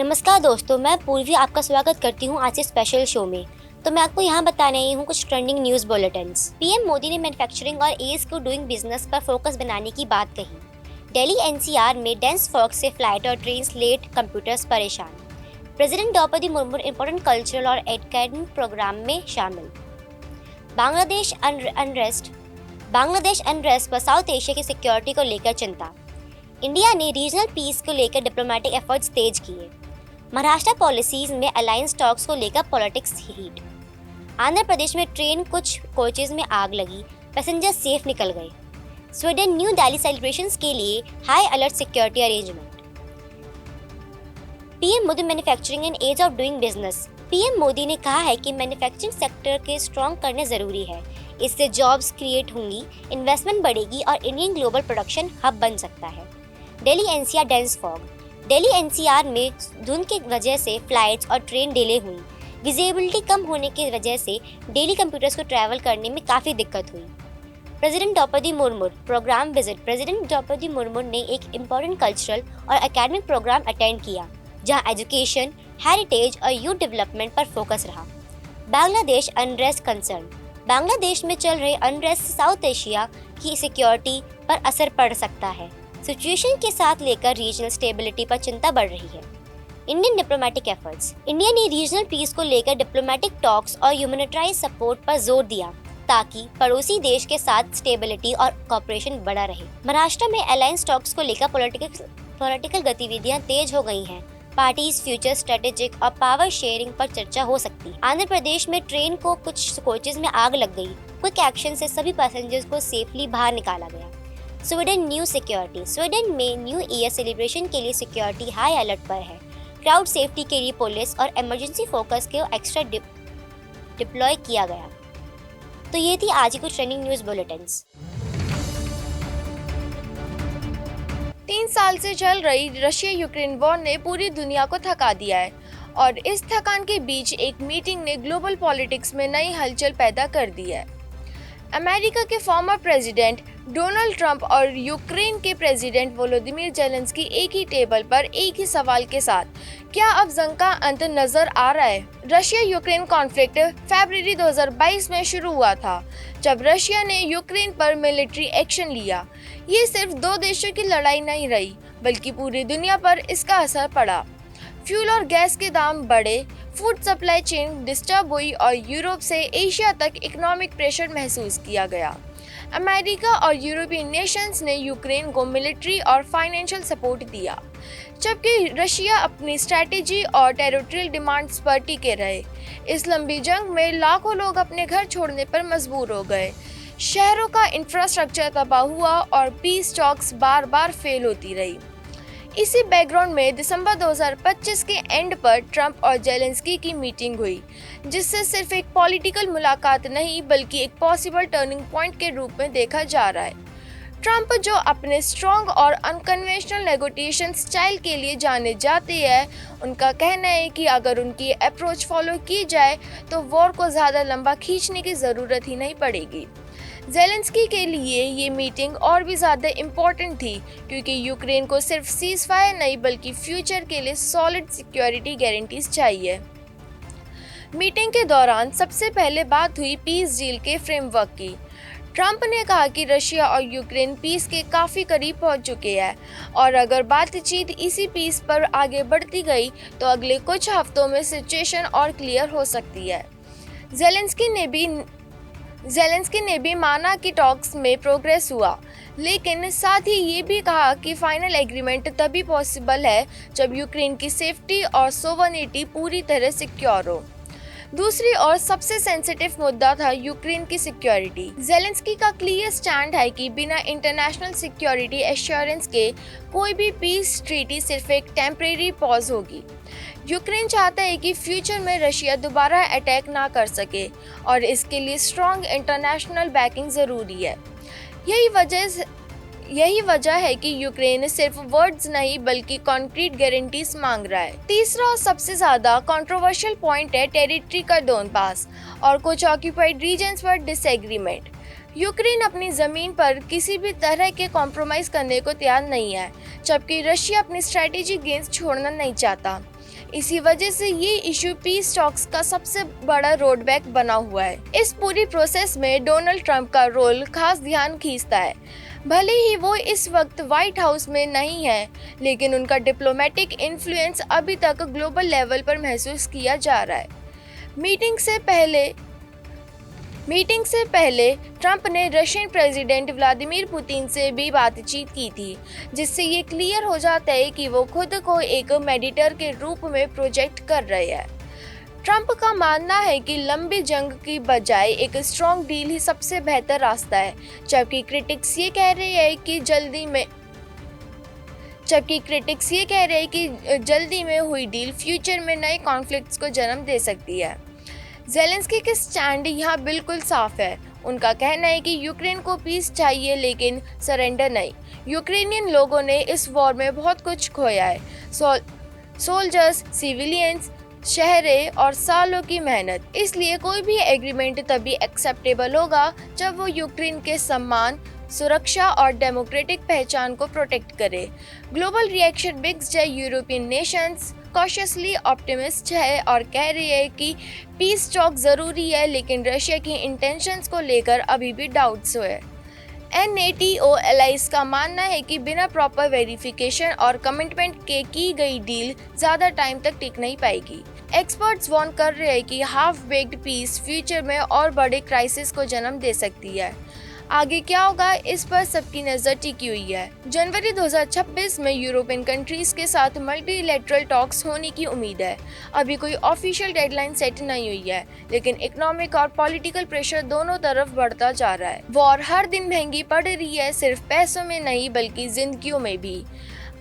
नमस्कार दोस्तों, मैं पूर्वी आपका स्वागत करती हूँ आज के स्पेशल शो में। तो मैं आपको यहाँ बताने आई हूँ कुछ trending news bulletins. PM Modi ने मैन्युफैक्चरिंग और ईज को डूइंग बिजनेस पर फोकस बनाने की बात कही। दिल्ली एनसीआर में डेंस फॉग से फ्लाइट और ट्रेन लेट, कंप्यूटर्स परेशान। President Draupadi Murmu important cultural और एकेडमिक प्रोग्राम में शामिल। बांग्लादेश अनरेस्ट पर साउथ एशिया की सिक्योरिटी को लेकर चिंता। इंडिया ने रीजनल पीस को लेकर डिप्लोमेटिक एफर्ट्स तेज किए। महाराष्ट्र पॉलिसीज में अलायंस टॉक्स को लेकर पॉलिटिक्स हीट। आंध्र प्रदेश में ट्रेन कुछ कोचेज में आग लगी, पैसेंजर सेफ निकल गए। स्वीडन न्यू दिल्ली सेलिब्रेशंस के लिए high alert security arrangement. PM Modi manufacturing and ease of doing business. PM Modi ने कहा है कि मैन्युफैक्चरिंग सेक्टर के स्ट्रॉन्ग करने जरूरी है। इससे जॉब्स क्रिएट होंगी, इन्वेस्टमेंट बढ़ेगी और इंडियन ग्लोबल प्रोडक्शन हब बन सकता है। Delhi NCR dense fog. Delhi NCR में धुंध की वजह से फ्लाइट्स और ट्रेन डिले हुई। विजिबिलिटी कम होने की वजह से डेली कंप्यूटर्स को ट्रैवल करने में काफ़ी दिक्कत हुई। President Draupadi Murmu programme visit. President Draupadi Murmu ने एक इम्पॉर्टेंट कल्चरल और एकेडमिक प्रोग्राम अटेंड किया, जहां एजुकेशन, हेरिटेज और यूथ डेवलपमेंट पर फोकस रहा। Bangladesh unrest concern. बांग्लादेश में चल रहे अनरेस्ट से साउथ एशिया की सिक्योरिटी पर असर पड़ सकता है। सिचुएशन के साथ लेकर रीजनल स्टेबिलिटी पर चिंता बढ़ रही है। Indian diplomatic efforts. इंडिया ने रीजनल पीस को लेकर डिप्लोमेटिक टॉक्स और ह्यूमैनिटेरियन सपोर्ट पर जोर दिया ताकि पड़ोसी देश के साथ स्टेबिलिटी और कोऑपरेशन बढ़ा रहे। महाराष्ट्र में अलायंस टॉक्स को लेकर पॉलिटिकल गतिविधियां तेज हो गई हैं। पार्टीज फ्यूचर स्ट्रेटेजिक और पावर शेयरिंग पर चर्चा हो सकती। आंध्र प्रदेश में ट्रेन को कुछ कोचेज में आग लग गई। क्विक एक्शन से सभी पैसेंजर्स को सेफली बाहर निकाला गया। Sweden new security. स्वीडन में न्यू ईयर सेलिब्रेशन के लिए सिक्योरिटी हाई अलर्ट पर है। क्राउड सेफ्टी के लिए पुलिस और इमरजेंसी फोकस को एक्स्ट्रा डिप्लॉय किया गया। तो ये थी आज की कुछ ट्रेंडिंग न्यूज़ बुलेटिन्स। 3 साल से चल रही रशिया यूक्रेन वॉर ने पूरी दुनिया को थका दिया है और इस थकान के बीच एक मीटिंग ने ग्लोबल पॉलिटिक्स में नई हलचल पैदा कर दी है। अमेरिका के फॉर्मर प्रेसिडेंट डोनाल्ड ट्रंप और यूक्रेन के प्रेसिडेंट वोलोदिमीर जेलेंस्की एक ही टेबल पर एक ही सवाल के साथ, क्या अब जंग का अंत नजर आ रहा है? रशिया यूक्रेन कॉन्फ्लिक्ट फरवरी 2022 में शुरू हुआ था, जब रशिया ने यूक्रेन पर मिलिट्री एक्शन लिया। ये सिर्फ 2 देशों की लड़ाई नहीं रही, बल्कि पूरी दुनिया पर इसका असर पड़ा। फ्यूल और गैस के दाम बढ़े, फूड सप्लाई चेन डिस्टर्ब हुई और यूरोप से एशिया तक इकोनॉमिक प्रेशर महसूस किया गया। अमेरिका और यूरोपियन नेशंस ने यूक्रेन को मिलिट्री और फाइनेंशियल सपोर्ट दिया, जबकि रशिया अपनी स्ट्रैटेजी और टेरिटोरियल डिमांड्स पर टिके रहे। इस लंबी जंग में लाखों लोग अपने घर छोड़ने पर मजबूर हो गए, शहरों का इंफ्रास्ट्रक्चर तबाह हुआ और पीस टॉक्स बार बार फेल होती रही। इसी बैकग्राउंड में दिसंबर 2025 के एंड पर ट्रंप और जेलेंस्की की मीटिंग हुई, जिससे सिर्फ एक पॉलिटिकल मुलाकात नहीं बल्कि एक पॉसिबल टर्निंग पॉइंट के रूप में देखा जा रहा है। ट्रंप, जो अपने स्ट्रॉन्ग और अनकन्वेंशनल नेगोशिएशन स्टाइल के लिए जाने जाते हैं, उनका कहना है कि अगर उनकी अप्रोच फॉलो की जाए तो वॉर को ज़्यादा लंबा खींचने की ज़रूरत ही नहीं पड़ेगी। जेलेंस्की के लिए ये मीटिंग और भी ज़्यादा इम्पोर्टेंट थी, क्योंकि यूक्रेन को सिर्फ सीज फायर नहीं बल्कि फ्यूचर के लिए सॉलिड सिक्योरिटी गारंटीज चाहिए। मीटिंग के दौरान सबसे पहले बात हुई पीस डील के फ्रेमवर्क की। ट्रंप ने कहा कि रशिया और यूक्रेन पीस के काफ़ी करीब पहुंच चुके हैं और अगर बातचीत इसी पीस पर आगे बढ़ती गई तो अगले कुछ हफ्तों में सिचुएशन और क्लियर हो सकती है। जेलेंस्की ने भी माना कि टॉक्स में प्रोग्रेस हुआ, लेकिन साथ ही ये भी कहा कि फाइनल एग्रीमेंट तभी पॉसिबल है जब यूक्रेन की सेफ्टी और सोवरेनिटी पूरी तरह सिक्योर हो। दूसरी ओर सबसे सेंसिटिव मुद्दा था यूक्रेन की सिक्योरिटी। जेलेंस्की का क्लियर स्टैंड है कि बिना इंटरनेशनल सिक्योरिटी एश्योरेंस के कोई भी पीस ट्रीटी सिर्फ एक टेम्परेरी पॉज होगी। यूक्रेन चाहता है कि फ्यूचर में रशिया दोबारा अटैक ना कर सके और इसके लिए स्ट्रॉन्ग इंटरनेशनल बैकिंग ज़रूरी है। यही वजह है कि यूक्रेन सिर्फ वर्ड्स नहीं बल्कि कॉन्क्रीट गारंटीज मांग रहा है। तीसरा और सबसे ज़्यादा कंट्रोवर्शियल पॉइंट है टेरिटरी का डोनबास और कुछ ऑक्यूपाइड रीजन्स पर डिसएग्रीमेंट। यूक्रेन अपनी ज़मीन पर किसी भी तरह के कॉम्प्रोमाइज करने को तैयार नहीं है, जबकि रशिया अपनी स्ट्रैटेजिक गेंस छोड़ना नहीं चाहता। इसी वजह से ये इशू पीस टॉक्स का सबसे बड़ा रोडबैक बना हुआ है। इस पूरी प्रोसेस में डोनाल्ड ट्रंप का रोल खास ध्यान खींचता है। भले ही वो इस वक्त व्हाइट हाउस में नहीं है, लेकिन उनका डिप्लोमेटिक इन्फ्लुएंस अभी तक ग्लोबल लेवल पर महसूस किया जा रहा है। मीटिंग से पहले ट्रंप ने रशियन प्रेसिडेंट व्लादिमीर पुतिन से भी बातचीत की थी, जिससे ये क्लियर हो जाता है कि वो खुद को एक मेडिएटर के रूप में प्रोजेक्ट कर रहे हैं। ट्रंप का मानना है कि लंबी जंग की बजाय एक स्ट्रॉन्ग डील ही सबसे बेहतर रास्ता है, जबकि क्रिटिक्स ये कह रहे हैं कि जल्दी में हुई डील फ्यूचर में नए कॉन्फ्लिक्ट्स को जन्म दे सकती है। ज़ेलेंस्की के स्टैंड यहाँ बिल्कुल साफ है। उनका कहना है कि यूक्रेन को पीस चाहिए, लेकिन सरेंडर नहीं। यूक्रेनियन लोगों ने इस वॉर में बहुत कुछ खोया है, सोल्जर्स, सिविलियंस, शहरें और सालों की मेहनत। इसलिए कोई भी एग्रीमेंट तभी एक्सेप्टेबल होगा जब वो यूक्रेन के सम्मान, सुरक्षा और डेमोक्रेटिक पहचान को प्रोटेक्ट करे। ग्लोबल रिएक्शन बिग्स है। यूरोपियन नेशंस कॉशियसली ऑप्टिमिस्ट है और कह रही है कि पीस टॉक ज़रूरी है, लेकिन रशिया की इंटेंशंस को लेकर अभी भी डाउट्स है। NATO एलाइज का मानना है कि बिना प्रॉपर वेरिफिकेशन और कमिटमेंट के की गई डील ज़्यादा टाइम तक टिक नहीं पाएगी। एक्सपर्ट्स वार्न कर रहे हैं कि हाफ बेक्ड पीस फ्यूचर में और बड़े क्राइसिस को जन्म दे सकती है। आगे क्या होगा, इस पर सबकी नज़र टिकी हुई है। जनवरी 2026 में यूरोपियन कंट्रीज के साथ मल्टीलैटरल टॉक्स होने की उम्मीद है। अभी कोई ऑफिशियल डेडलाइन सेट नहीं हुई है, लेकिन इकोनॉमिक और पॉलिटिकल प्रेशर दोनों तरफ बढ़ता जा रहा है। वॉर हर दिन महंगी पड़ रही है, सिर्फ पैसों में नहीं बल्कि जिंदगियों में भी।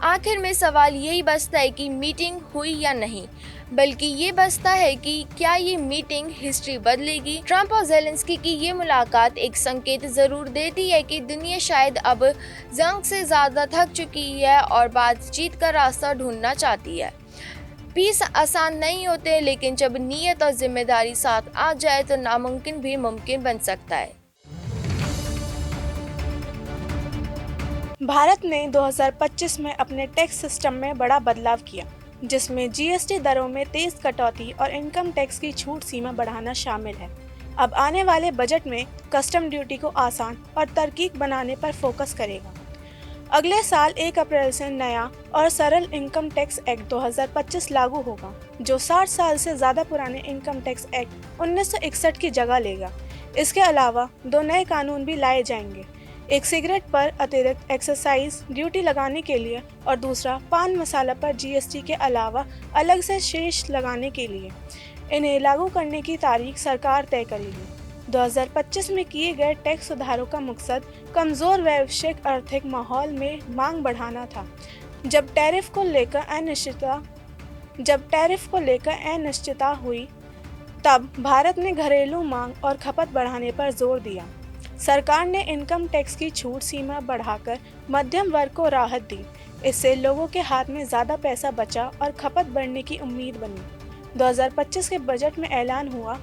आखिर में सवाल यही बचता है कि मीटिंग हुई या नहीं, बल्कि ये बचता है कि क्या ये मीटिंग हिस्ट्री बदलेगी। ट्रंप और ज़ेलेंस्की की ये मुलाकात एक संकेत जरूर देती है कि दुनिया शायद अब जंग से ज़्यादा थक चुकी है और बातचीत का रास्ता ढूंढना चाहती है। पीस आसान नहीं होते, लेकिन जब नीयत और जिम्मेदारी साथ आ जाए तो नामुमकिन भी मुमकिन बन सकता है। भारत ने 2025 में अपने टैक्स सिस्टम में बड़ा बदलाव किया, जिसमें GST दरों में तेज कटौती और इनकम टैक्स की छूट सीमा बढ़ाना शामिल है। अब आने वाले बजट में कस्टम ड्यूटी को आसान और तरकीब बनाने पर फोकस करेगा। अगले साल 1 अप्रैल से नया और सरल इनकम टैक्स एक्ट 2025 लागू होगा, जो 60 साल से ज़्यादा पुराने इनकम टैक्स एक्ट 1961 की जगह लेगा। इसके अलावा 2 नए कानून भी लाए जाएंगे, एक सिगरेट पर अतिरिक्त एक्साइज ड्यूटी लगाने के लिए और दूसरा पान मसाला पर GST के अलावा अलग से शेष लगाने के लिए। इन्हें लागू करने की तारीख सरकार तय करेगी। 2025 में किए गए टैक्स सुधारों का मकसद कमज़ोर वैश्विक आर्थिक माहौल में मांग बढ़ाना था। जब टैरिफ को लेकर अनिश्चितता हुई, तब भारत ने घरेलू मांग और खपत बढ़ाने पर जोर दिया। सरकार ने इनकम टैक्स की छूट सीमा बढ़ाकर मध्यम वर्ग को राहत दी। इससे लोगों के हाथ में ज़्यादा पैसा बचा और खपत बढ़ने की उम्मीद बनी। 2025 के बजट में ऐलान हुआ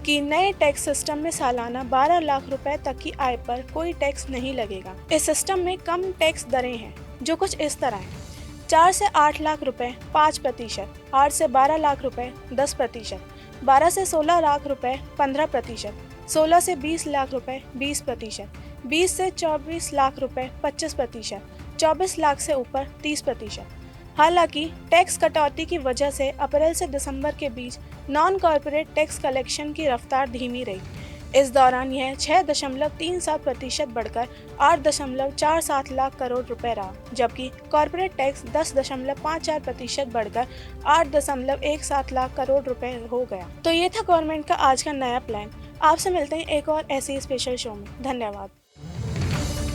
कि नए टैक्स सिस्टम में सालाना 12 लाख रुपए तक की आय पर कोई टैक्स नहीं लगेगा। इस सिस्टम में कम टैक्स दरें हैं, जो कुछ इस तरह हैं: 4 से 8 लाख रुपए 5%, 8 से 12 लाख रुपए 10%, 12 से 16 लाख रुपए 15%, 16 से 20 लाख रुपए 20%, 20 से 24 लाख रुपए 25%, 24 लाख से ऊपर 30%। हालांकि टैक्स कटौती की वजह से अप्रैल से दिसंबर के बीच नॉन कॉर्पोरेट टैक्स कलेक्शन की रफ्तार धीमी रही। इस दौरान यह 6.37% बढ़कर 8.47 लाख करोड़ रुपए रहा, जबकि कॉर्पोरेट टैक्स 10.54% बढ़कर 8.17 लाख करोड़ रुपए हो गया। तो ये था गवर्नमेंट का आज का नया प्लान। आपसे मिलते हैं एक और ऐसे ही स्पेशल शो में। धन्यवाद।